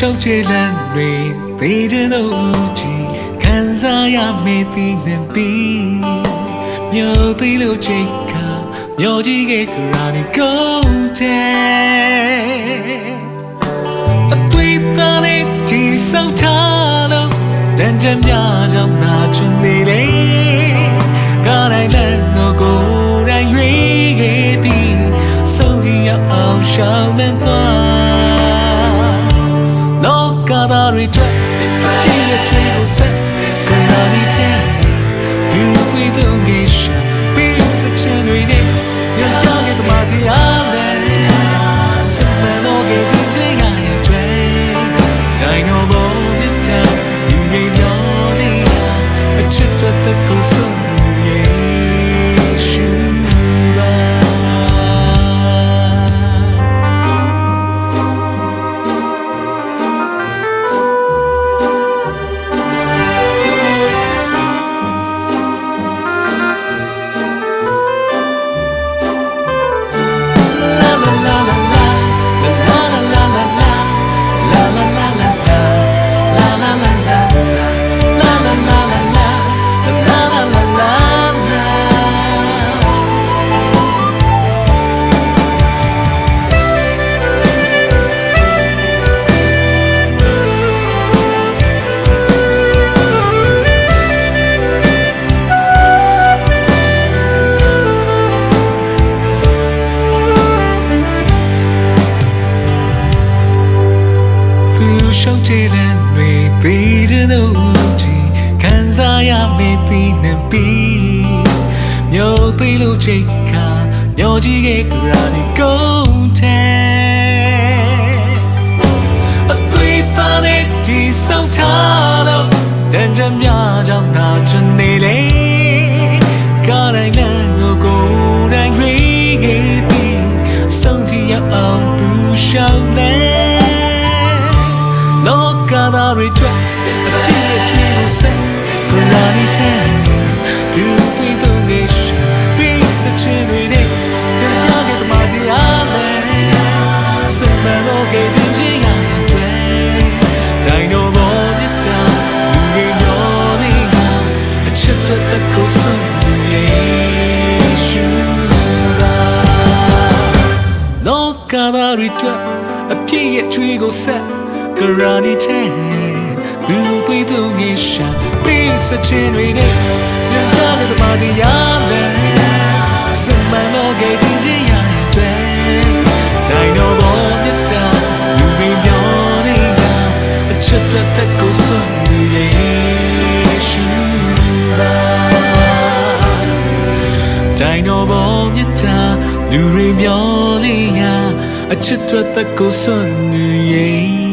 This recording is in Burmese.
ရှောက်ချေလန်းတွေသေးတဲ့လို့ကြည်ခံစားရမေးသည်နဲ့ပြီးမြို့သေးလို့ချိတ်ခါမြို့ကြီးကကရာဒီကုန်တဲ့အတွေ့အကြုံတွေကြီးစောက်ထားလို့တန်ကြများကြောင့်နာချွန်နေတယ်ကားတိုင်းလည်းကိုတိုင်းရွေးခဲ့ပြီးဆုံးဖြတ်ရအောင်ရှောင်နေသွားလောကသားတွေကြွကြည့်ရချွေကိုဆက်စနာဒီချဲယူတွေ့သူငယ်ရှာပြီးစချင်တွေနဲ့ညကြတဲ့တမတီအားလည်းစမနောကကြည့်ရရဲ့ကျွဲတိုင်းတော်ဘုံတဲ့ချာယူရပြောလေးအချစ်တဲ့ကိုဆုံးရှောက်ချေလန်းတွေသေးတဲ့လို့ကြည်ခံစားရမေးသည်နဲ့ပြီးမြို့သေးလို့ချိတ်ခါမြို့ကြီးကကရာဒီကုန်တဲ့အတွေ့အကြုံတွေကြီးစောက်ထားလို့တန်ကြများကြောင့်နာချင်နေလေကားတိုင်းလည်းကိုတိုင်းရွေးခဲ့ပြီးဆုံးဖြတ်ရအောင်သူရှောက်လဲလောကသားတွေကြွအပြည့်အကျွေးကိုဆက်ခရာနီချဲသူတွေ့သူငယ်ရှာပြီးစချင်တွေနဲ့ညကြတဲ့တမတီအားလည်းစမနောကကြည့်ရရဲ့ကျွဲတိုင်းတော်ဘောမြတ်တာလူတွေမျောနေအချစ်တဲ့ကိုဆုံးယေရှုသာလောကသားတွေကြွအပြည့်အကျွေးကိုဆက်Karani ten, blue people get shot. Peace a chinny, you're not the body yard. Some man or getting Jaya. Dino born the town, you be yawning. A chip that goes on the Dino born the town, you be yawning. A chip that goes on the